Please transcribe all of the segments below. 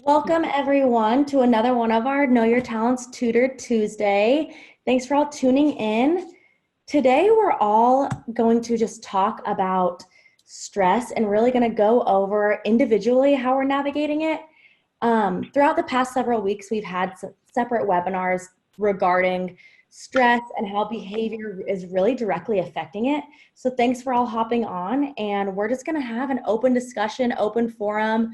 Welcome everyone to another one of our Know Your Talents Tutor Tuesday. Thanks for all tuning in. Today we're all going to just talk about stress and really going to go over individually how we're navigating it. Throughout the past several weeks, we've had separate webinars regarding stress and how behavior is really directly affecting it. So thanks for all hopping on, and we're just going to have an open discussion, open forum,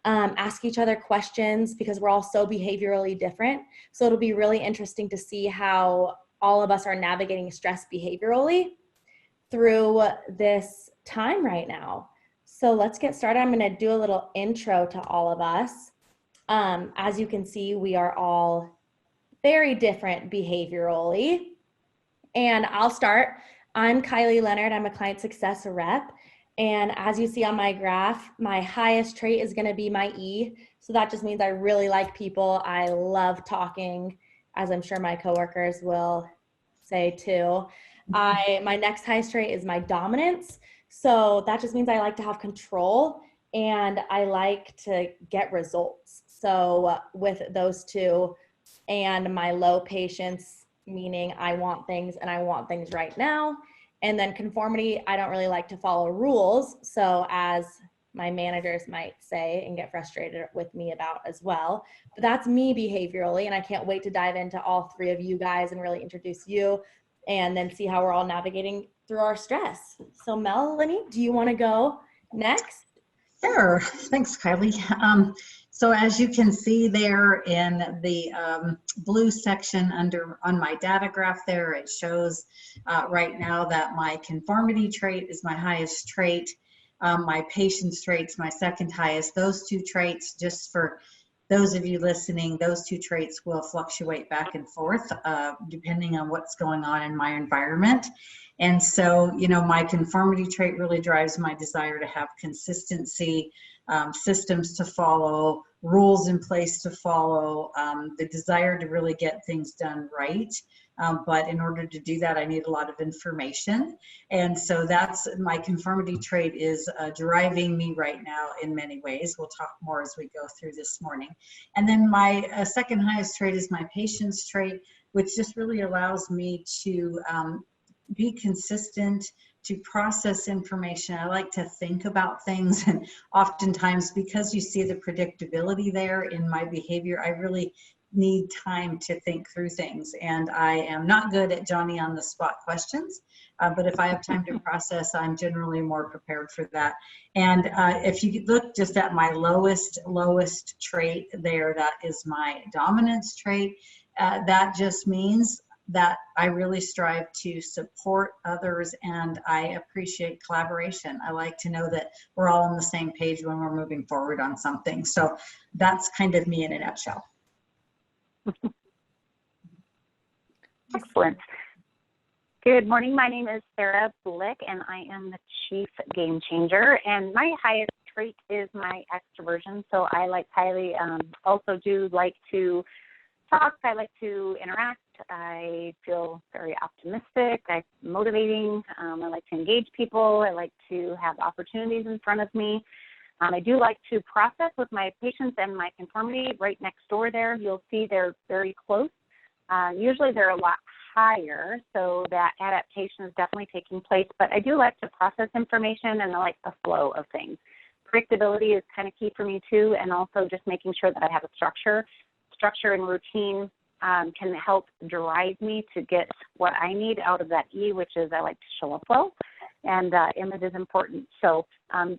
ask each other questions because we're all so behaviorally different. So it'll be really interesting to see how all of us are navigating stress behaviorally through this time right now. So let's get started. I'm going to do a little intro to all of us. As you can see, we are all very different behaviorally. And I'll start. I'm Kylee Leonard. I'm a client success rep. And as you see on my graph, my highest trait is going to be my E. So that just means I really like people. I love talking, as I'm sure my coworkers will say too. My next highest trait is my dominance. So that just means I like to have control and I like to get results. So with those two, and my low patience, meaning I want things and I want things right now. And then conformity, I don't really like to follow rules. So as my managers might say and get frustrated with me about as well. But that's me behaviorally, and I can't wait to dive into all three of you guys and really introduce you and then see how we're all navigating through our stress. So Melanie, do you want to go next? Sure. Thanks, Kylie. So as you can see there in the blue section on my data graph there, it shows right now that my conformity trait is my highest trait. My patience trait's my second highest. Those two traits, just for those of you listening, those two traits will fluctuate back and forth depending on what's going on in my environment. And so, you know, my conformity trait really drives my desire to have consistency, systems to follow, rules in place to follow, the desire to really get things done right. But in order to do that, I need a lot of information. And so that's my conformity trait is driving me right now in many ways. We'll talk more as we go through this morning. And then my second highest trait is my patience trait, which just really allows me to be consistent, to process information. I like to think about things, and oftentimes because you see the predictability there in my behavior, I really need time to think through things. And I am not good at Johnny on the spot questions, but if I have time to process, I'm generally more prepared for that. And if you look just at my lowest trait there, that is my dominance trait. That just means that I really strive to support others and I appreciate collaboration. I like to know that we're all on the same page when we're moving forward on something. So that's kind of me in a nutshell. Excellent. Good morning. My name is Sarah Blick, and I am the Chief Game Changer. And my highest trait is my extraversion. So I, like Kylie, also do like to talk. I like to interact. I feel very optimistic. I'm motivating. I like to engage people. I like to have opportunities in front of me. I do like to process with my patience and my conformity right next door there. You'll see they're very close. Usually they're a lot higher, so that adaptation is definitely taking place. But I do like to process information, and I like the flow of things. Predictability is kind of key for me too, and also just making sure that I have a structure. Structure and routine can help drive me to get what I need out of that E, which is I like to show up well, and image is important. So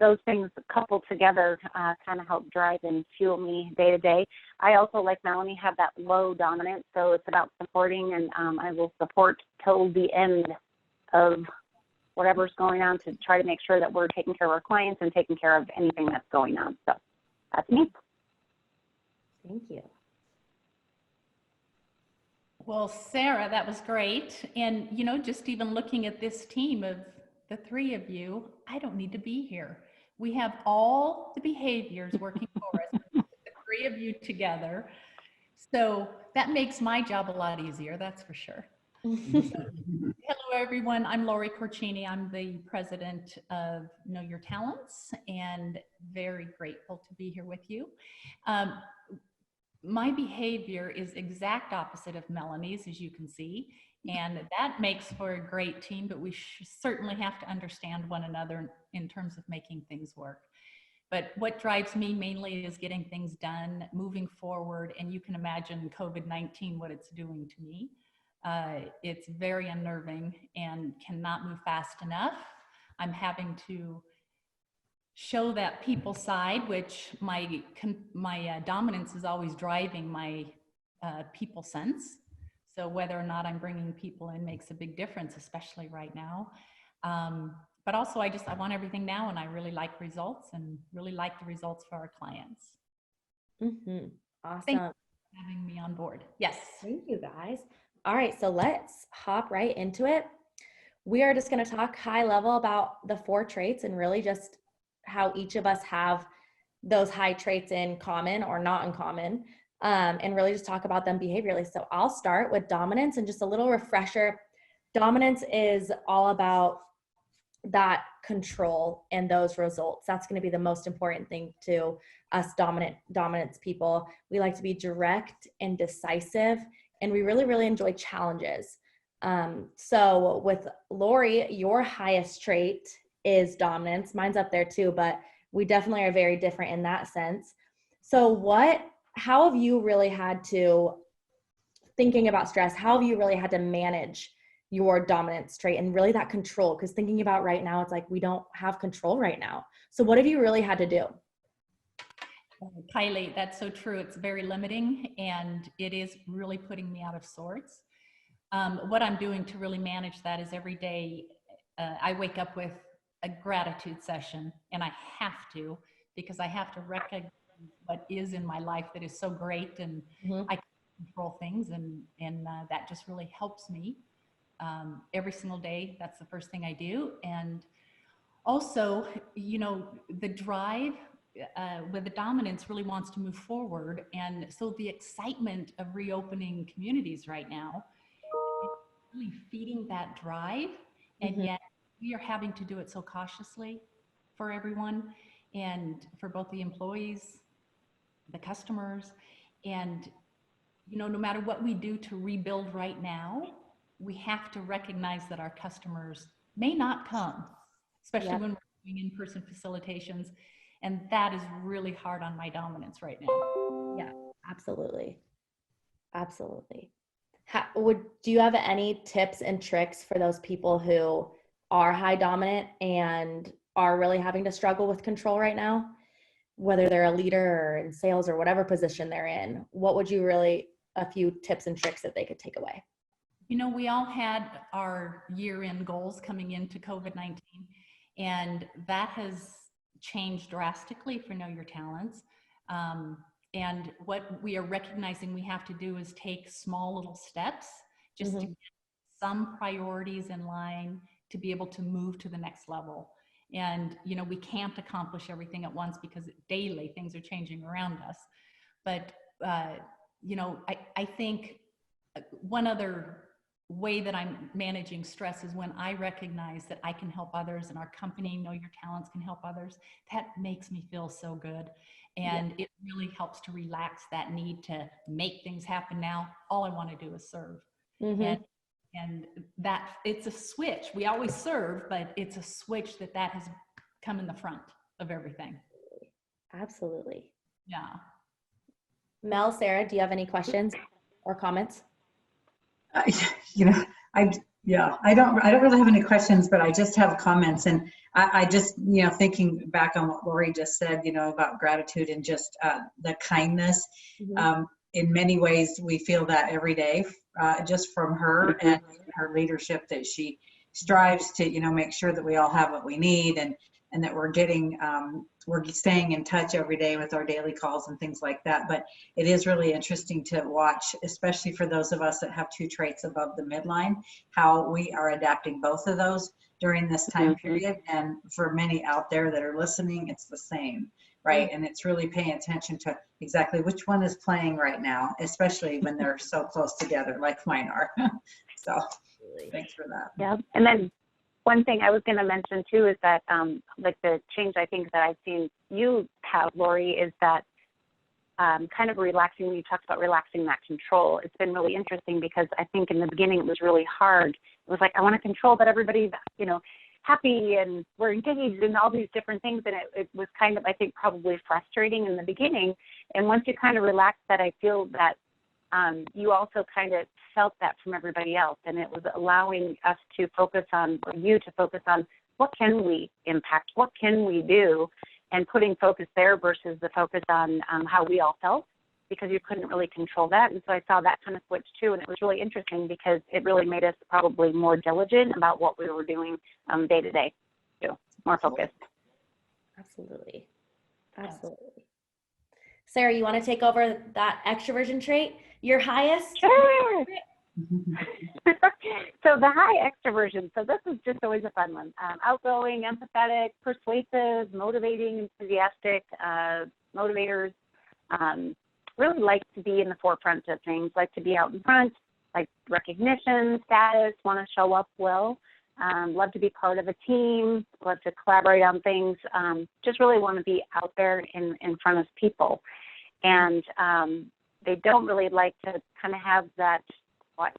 those things coupled together kind of help drive and fuel me day to day. I also, like Melanie, have that low dominance, so it's about supporting, and I will support till the end of whatever's going on to try to make sure that we're taking care of our clients and taking care of anything that's going on. So that's me. Thank you. Well, Sarah, that was great. And, you know, just even looking at this team of the three of you, I don't need to be here. We have all the behaviors working for us, the three of you together. So that makes my job a lot easier, that's for sure. Hello, everyone. I'm Lori Corcini. I'm the president of Know Your Talents and very grateful to be here with you. my behavior is exact opposite of Melanie's, as you can see, and that makes for a great team, but we certainly have to understand one another in terms of making things work. But what drives me mainly is getting things done, moving forward, and you can imagine COVID-19, what it's doing to me. It's very unnerving and cannot move fast enough. I'm having to show that people side, which my dominance is always driving my people sense. So whether or not I'm bringing people in makes a big difference, especially right now. But also I want everything now, and I really like results and really like the results for our clients. Mm-hmm. Awesome. Thank you for having me on board. Yes. Thank you, guys. All right, so let's hop right into it. We are just going to talk high level about the 4 traits and really just how each of us have those high traits in common or not in common, and really just talk about them behaviorally. So I'll start with dominance, and just a little refresher. Dominance is all about that control and those results. That's going to be the most important thing to us dominance people. We like to be direct and decisive, and we really, really enjoy challenges. So with Lori, your highest trait is dominance. Mine's up there too, but we definitely are very different in that sense. So how have you really had to, thinking about stress, how have you really had to manage your dominance trait and really that control? Because thinking about right now, it's like we don't have control right now. So what have you really had to do? Kylie, that's so true. It's very limiting, and it is really putting me out of sorts. What I'm doing to really manage that is every day I wake up with a gratitude session, and I have to, because I have to recognize what is in my life that is so great, and I can control things, and that just really helps me every single day. That's the first thing I do. And also, the drive with the dominance really wants to move forward, and so the excitement of reopening communities right now is really feeding that drive, and yet we are having to do it so cautiously for everyone, and for both the employees, the customers, and no matter what we do to rebuild right now, we have to recognize that our customers may not come, especially when we're doing in-person facilitations, and that is really hard on my dominance right now. Yeah, absolutely. Do you have any tips and tricks for those people who are high dominant and are really having to struggle with control right now, whether they're a leader or in sales or whatever position they're in? What would you a few tips and tricks that they could take away? We all had our year-end goals coming into COVID-19, and that has changed drastically for Know Your Talents. And what we are recognizing we have to do is take small little steps just to get some priorities in line to be able to move to the next level. And, we can't accomplish everything at once because daily things are changing around us. But, I think one other way that I'm managing stress is when I recognize that I can help others, and our company, Know Your Talents, can help others. That makes me feel so good. And it really helps to relax that need to make things happen now. All I want to do is serve. And that it's a switch. We always serve, but it's a switch that has come in the front of everything. Absolutely. Yeah. Mel, Sarah, do you have any questions or comments? I don't really have any questions, but I just have comments. And I just, thinking back on what Lori just said, about gratitude and just the kindness. In many ways, we feel that every day, just from her and her leadership, that she strives to, make sure that we all have what we need, and that we're staying in touch every day with our daily calls and things like that. But it is really interesting to watch, especially for those of us that have 2 traits above the midline, how we are adapting both of those during this time period. And for many out there that are listening, it's the same, right? And it's really paying attention to exactly which one is playing right now, especially when they're so close together like mine are. So thanks for that. Yeah. And then one thing I was going to mention too is that like the change I think that I've seen you have, Lori, is that kind of relaxing. When you talked about relaxing that control, it's been really interesting because I think in the beginning it was really hard. It was like, I want to control that everybody's, you know, happy and we're engaged in all these different things. And it was kind of, I think, probably frustrating in the beginning. And once you kind of relax that, I feel that you also kind of felt that from everybody else. And it was allowing us to focus on, or you to focus on, what can we impact? What can we do? And putting focus there versus the focus on how we all felt, because you couldn't really control that. And so I saw that kind of switch too. And it was really interesting because it really made us probably more diligent about what we were doing day to day too, more focused. Absolutely. Absolutely. Sarah, you want to take over that extroversion trait? Your highest? Sure. So the high extroversion, so this is just always a fun one. Outgoing, empathetic, persuasive, motivating, enthusiastic, motivators, really like to be in the forefront of things, like to be out in front, like recognition, status, want to show up well, love to be part of a team, love to collaborate on things, just really want to be out there in front of people. And they don't really like to kind of have that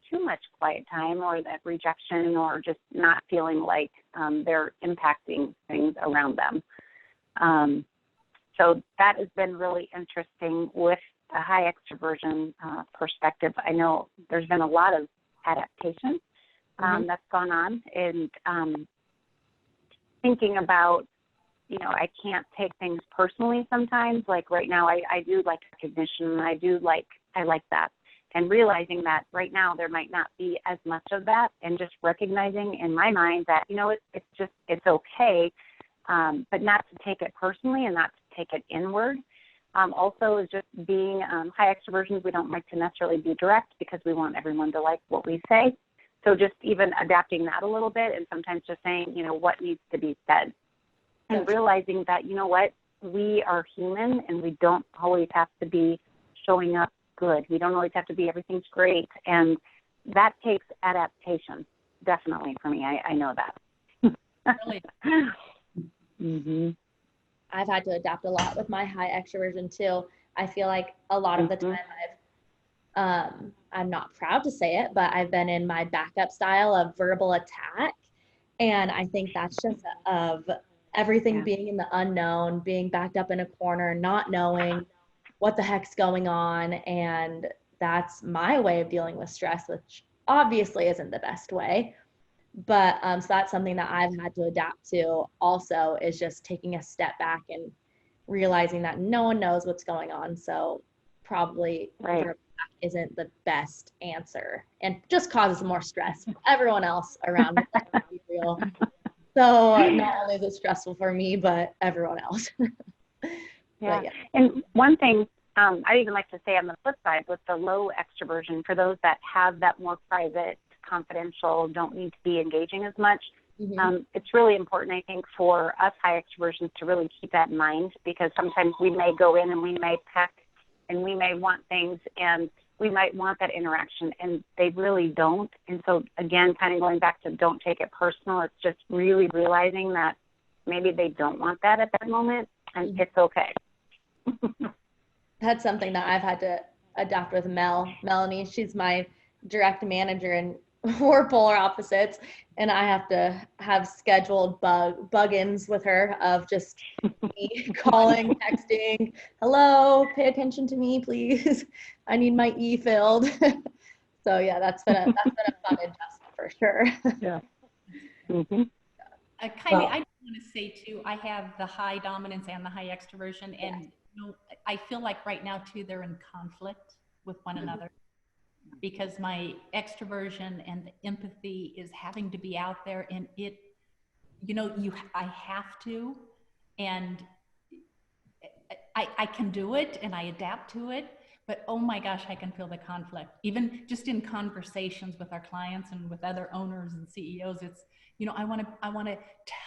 too much quiet time or that rejection or just not feeling like they're impacting things around them. So that has been really interesting with a high extroversion perspective. I know there's been a lot of adaptation that's gone on, and thinking about, you know, I can't take things personally sometimes. Like right now, I do like recognition. I like that. And realizing that right now there might not be as much of that, and just recognizing in my mind that, you know, it's okay, but not to take it personally and not to take it inward. Also is just being high extroversions. We don't like to necessarily be direct because we want everyone to like what we say. So just even adapting that a little bit, and sometimes just saying, you know, what needs to be said, and realizing that, you know what, we are human and we don't always have to be showing up good. We don't always have to be everything's great. And that takes adaptation, definitely, for me. I know that. Really? Mm-hmm. I've had to adapt a lot with my high extroversion too. I feel like a lot of the time I'm not proud to say it, but I've been in my backup style of verbal attack. And I think that's just of everything being in the unknown, being backed up in a corner, not knowing what the heck's going on. And that's my way of dealing with stress, which obviously isn't the best way. But so that's something that I've had to adapt to also, is just taking a step back and realizing that no one knows what's going on. So probably isn't the best answer, and just causes more stress for everyone else around me. So not only is it stressful for me, but everyone else. Yeah. And one thing I even like to say on the flip side, with the low extroversion, for those that have that more private, confidential, don't need to be engaging as much, it's really important, I think, for us high extroversions to really keep that in mind, because sometimes we may go in and we may peck and we may want things and we might want that interaction, and they really don't. And so, again, kind of going back to don't take it personal, it's just really realizing that maybe they don't want that at that moment, and it's okay. That's something that I've had to adapt with Melanie. She's my direct manager, and we're polar opposites, and I have to have scheduled bug-ins with her of just me calling, texting, hello, pay attention to me, please. I need my E filled. So yeah, that's been a fun adjustment for sure. Yeah. Kylie, I want to say too, I have the high dominance and the high extroversion, and you know, I feel like right now too, they're in conflict with one another, because my extroversion and empathy is having to be out there, and it, you know, I have to, and I can do it and I adapt to it, but oh my gosh, I can feel the conflict. Even just in conversations with our clients and with other owners and CEOs, it's, you know, I want to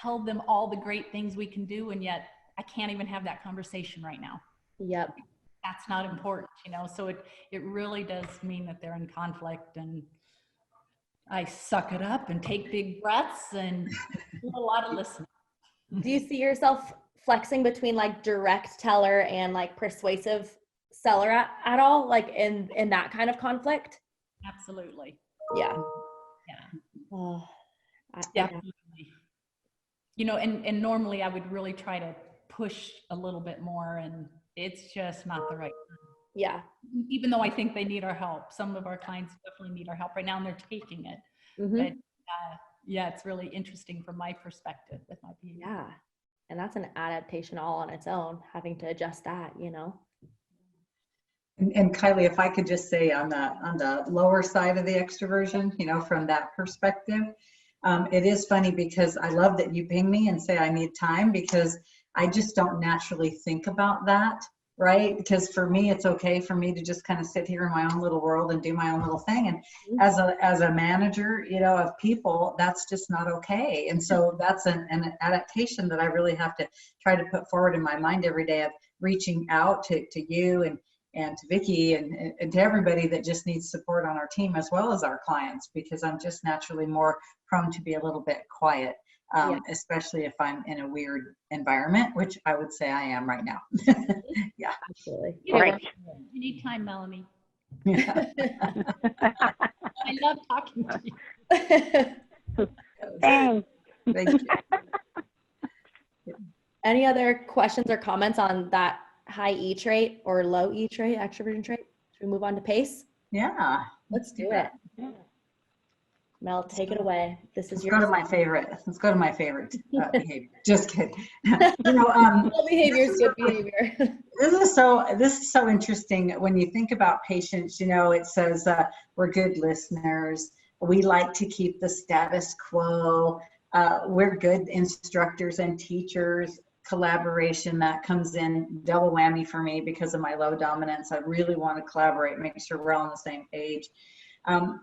tell them all the great things we can do, and yet I can't even have that conversation right now. Yep. That's not important, you know, so it really does mean that they're in conflict, and I suck it up and take big breaths and do a lot of listening. Do you see yourself flexing between like direct teller and like persuasive seller at all, like in that kind of conflict? Absolutely. Yeah. Yeah. Oh, Definitely. You know, and normally I would really try to push a little bit more, and it's just not the right time. yeah. Even though I think they need our help. Some of our clients definitely need our help right now, and they're taking it. But yeah, it's really interesting from my perspective with my behavior. Yeah. And that's an adaptation all on its own, having to adjust that, you know? And Kylie, if I could just say on the lower side of the extroversion, you know, from that perspective, it is funny because I love that you ping me and say I need time, because I just don't naturally think about that, right? Because for me, it's okay for me to just kind of sit here in my own little world and do my own little thing. And as a manager, you know, of people, that's just not okay. And so that's an adaptation that I really have to try to put forward in my mind every day, of reaching out to you and to Vicki and to everybody that just needs support on our team, as well as our clients, because I'm just naturally more prone to be a little bit quiet, especially if I'm in a weird environment, which I would say I am right now. Yeah. Absolutely. Right. You need time, Melanie. Yeah. I love talking to you. Thanks. Thank you. Any other questions or comments on that high E trait or low E trait, extroversion trait? Should we move on to pace? Yeah. Let's do it. Mel, take it away. This is Let's your go to my favorite. Let's go to my favorite behavior. Just kidding. You know, all behavior is good behavior. This is so interesting when you think about patience. You know, it says we're good listeners. We like to keep the status quo. We're good instructors and teachers. Collaboration, that comes in double whammy for me because of my low dominance. I really want to collaborate, make sure we're all on the same page.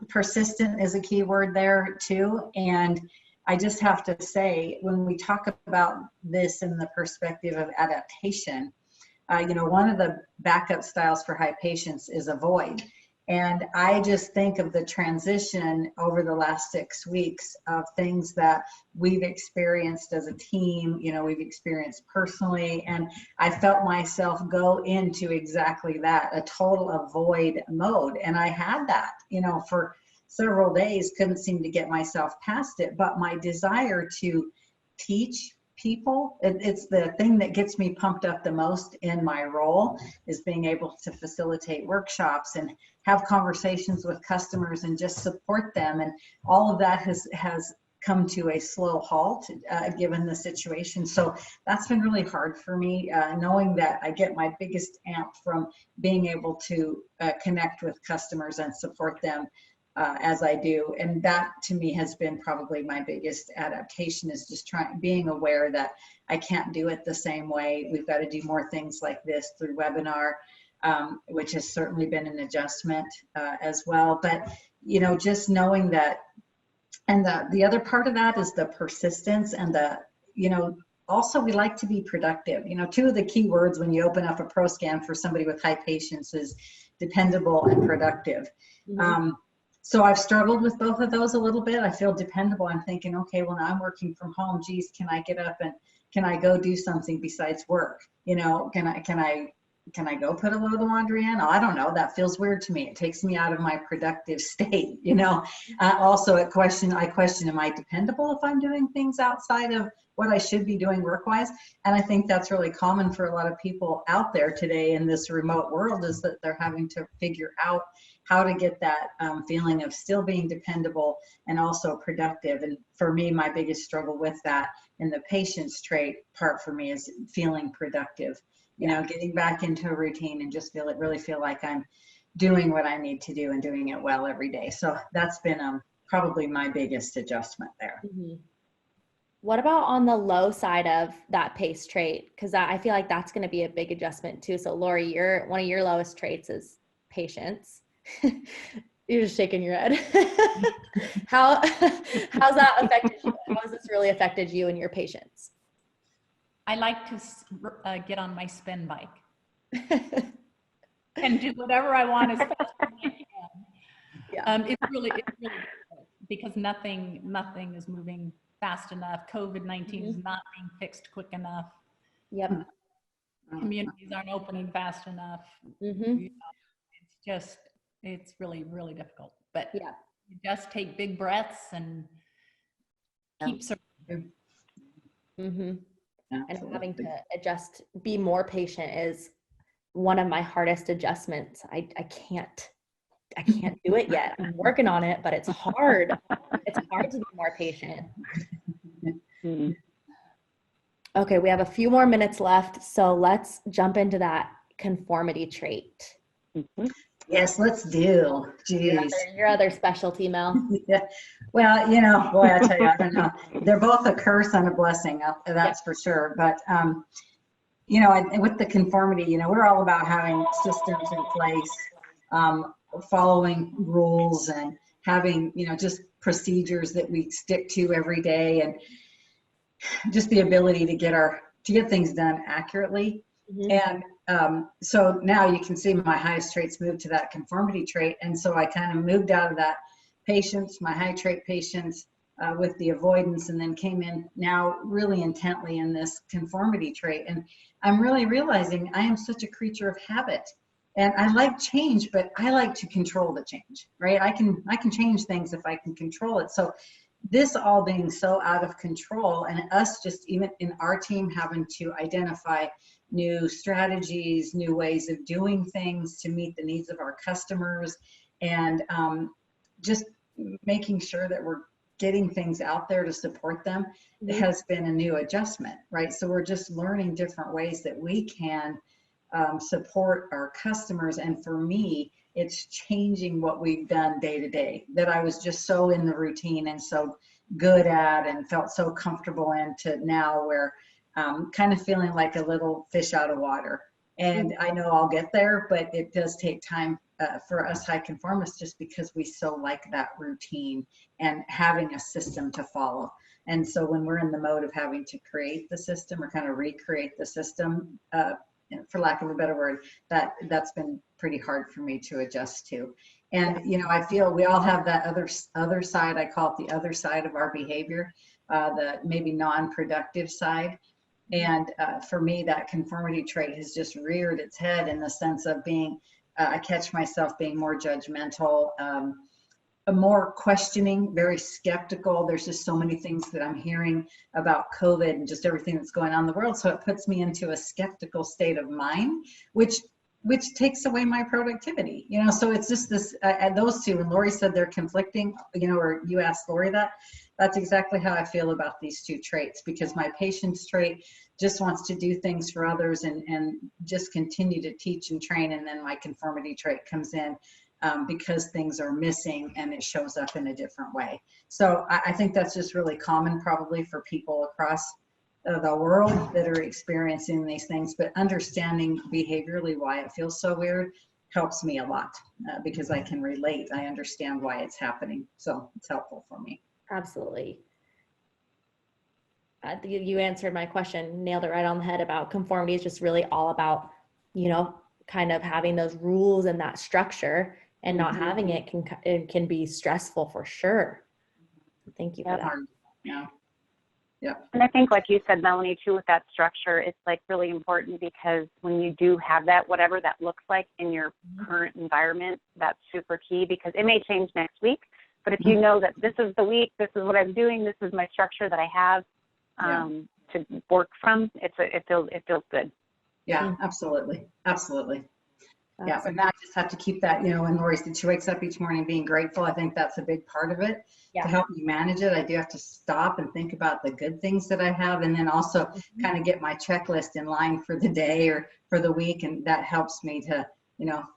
Persistent is a key word there too. And I just have to say, when we talk about this in the perspective of adaptation, you know, one of the backup styles for high patience is avoid. And I just think of the transition over the last 6 weeks of things that we've experienced as a team, you know, we've experienced personally. And I felt myself go into exactly that, a total avoid mode. And I had that, you know, for several days, couldn't seem to get myself past it. But my desire to teach people, it's the thing that gets me pumped up the most in my role, is being able to facilitate workshops and have conversations with customers and just support them. And all of that has come to a slow halt given the situation. So that's been really hard for me, knowing that I get my biggest amp from being able to connect with customers and support them as I do. And that to me has been probably my biggest adaptation, is just being aware that I can't do it the same way. We've got to do more things like this through webinar, which has certainly been an adjustment as well. But, you know, just knowing that, and the other part of that is the persistence and the, you know, also we like to be productive. You know, two of the key words when you open up a pro scan for somebody with high patience is dependable and productive. So I've struggled with both of those a little bit. I feel dependable. I'm thinking, okay, well, now I'm working from home. Geez, can I get up and can I go do something besides work? You know, can I go put a load of laundry in? Oh, I don't know. That feels weird to me. It takes me out of my productive state. You know, also I question, am I dependable if I'm doing things outside of what I should be doing work-wise? And I think that's really common for a lot of people out there today in this remote world, is that they're having to figure out how to get that feeling of still being dependable and also productive. And for me, my biggest struggle with that in the patience trait part for me is feeling productive, you know, getting back into a routine and just really feel like I'm doing what I need to do and doing it well every day. So that's been probably my biggest adjustment there. What about on the low side of that pace trait? Because I feel like that's going to be a big adjustment too. So Lori, one of your lowest traits is patience. You're just shaking your head. How's that affected you? How has this really affected you and your patience? I like to get on my spin bike and do whatever I want as fast as I can. Yeah. It's really difficult because nothing is moving fast enough. COVID-19 is not being fixed quick enough. Yep. communities aren't opening fast enough. Mm-hmm. It's really, really difficult. But Yeah. you just take big breaths and keep surviving. Mm-hmm. And Absolutely. having to adjust, be more patient is one of my hardest adjustments. I can't do it yet. I'm working on it, but it's hard. It's hard to be more patient. Okay, we have a few more minutes left, so let's jump into that conformity trait. Yes, let's do. Jeez. Your other specialty, Mel. Yeah. Well, boy, I tell you, I don't know. They're both a curse and a blessing, that's for sure. But, and with the conformity, we're all about having systems in place, following rules and having, just procedures that we stick to every day, and just the ability to get things done accurately. Mm-hmm. And so now you can see my highest traits moved to that conformity trait. And so I kind of moved out of that patience, my high trait patience, with the avoidance, and then came in now really intently in this conformity trait. And I'm really realizing I am such a creature of habit. And I like change, but I like to control the change, right? I can change things if I can control it. So this all being so out of control, and us just even in our team having to identify new strategies, new ways of doing things to meet the needs of our customers, and just making sure that we're getting things out there to support them, it has been a new adjustment, right? So we're just learning different ways that we can support our customers. And for me, it's changing what we've done day to day that I was just so in the routine and so good at and felt so comfortable in, to now where kind of feeling like a little fish out of water. And I know I'll get there, but it does take time for us high conformists, just because we so like that routine and having a system to follow. And so when we're in the mode of having to create the system or kind of recreate the system, for lack of a better word, that's been pretty hard for me to adjust to. And I feel we all have that other side. I call it the other side of our behavior, the maybe non-productive side. And for me, that conformity trait has just reared its head in the sense of being, I catch myself being more judgmental, more questioning, very skeptical. There's just so many things that I'm hearing about COVID and just everything that's going on in the world. So it puts me into a skeptical state of mind, which takes away my productivity. So it's just this, those two, and Lori said they're conflicting, or you asked Lori that's exactly how I feel about these two traits, because my patience trait just wants to do things for others and just continue to teach and train. And then my conformity trait comes in because things are missing and it shows up in a different way. So I think that's just really common probably for people across the world that are experiencing these things, but understanding behaviorally why it feels so weird helps me a lot because I can relate. I understand why it's happening. So it's helpful for me. Absolutely. You answered my question, nailed it right on the head about conformity is just really all about, kind of having those rules and that structure, and not having it can be stressful for sure. Thank you for that. Yeah. Yeah. And I think, like you said, Melanie, too, with that structure, it's like really important, because when you do have that, whatever that looks like in your current environment, that's super key, because it may change next week. But if you know that this is the week, this is what I'm doing, this is my structure that I have to work from, it feels good. Yeah, absolutely. Absolutely. Yeah, but now I just have to keep that, when Lori said she wakes up each morning being grateful, I think that's a big part of it. To help me manage it, I do have to stop and think about the good things that I have, and then also kind of get my checklist in line for the day or for the week, and that helps me to,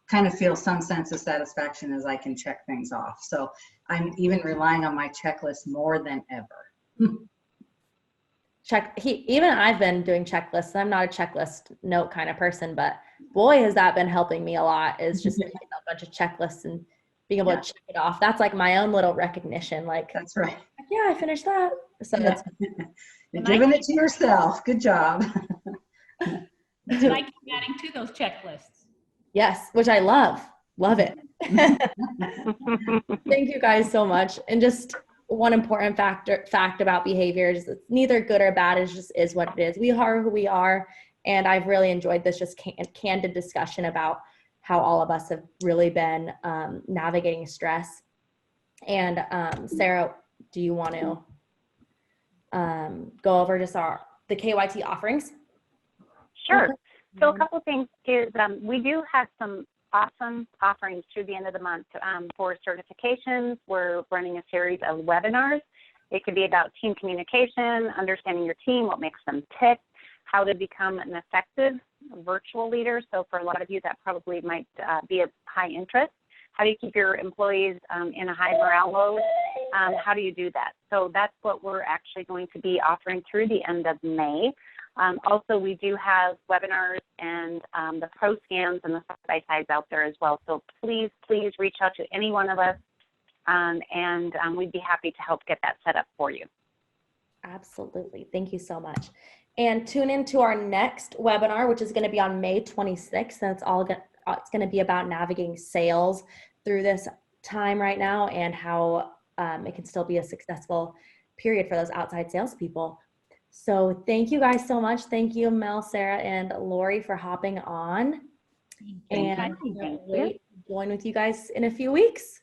kind of feel some sense of satisfaction as I can check things off. So I'm even relying on my checklist more than ever. Even I've been doing checklists. I'm not a checklist note kind of person, but boy, has that been helping me a lot, is just making a bunch of checklists and being able to check it off. That's like my own little recognition. Like, that's right. Yeah, I finished that. So you're giving it to yourself. Good job. And I keep adding to those checklists. Yes, which I love. Love it. Thank you guys so much. And just one important fact about behaviors, it's neither good or bad. It just is what it is. We are who we are. And I've really enjoyed this just candid discussion about how all of us have really been navigating stress. And Sarah, do you want to go over just the KYT offerings? Sure. So a couple things is we do have some awesome offerings through the end of the month for certifications. We're running a series of webinars. It could be about team communication, understanding your team, what makes them tick, how to become an effective virtual leader. So for a lot of you, that probably might be of high interest. How do you keep your employees in a high morale mode? How do you do that? So that's what we're actually going to be offering through the end of May. Also, we do have webinars and the pro scans and the side-by-sides out there as well. So please, please reach out to any one of us, and we'd be happy to help get that set up for you. Absolutely. Thank you so much. And tune into our next webinar, which is going to be on May 26th. And it's going to be about navigating sales through this time right now and how it can still be a successful period for those outside salespeople. So thank you guys so much. Thank you, Mel, Sarah, and Lori for hopping on. And I can't wait to join with you guys in a few weeks.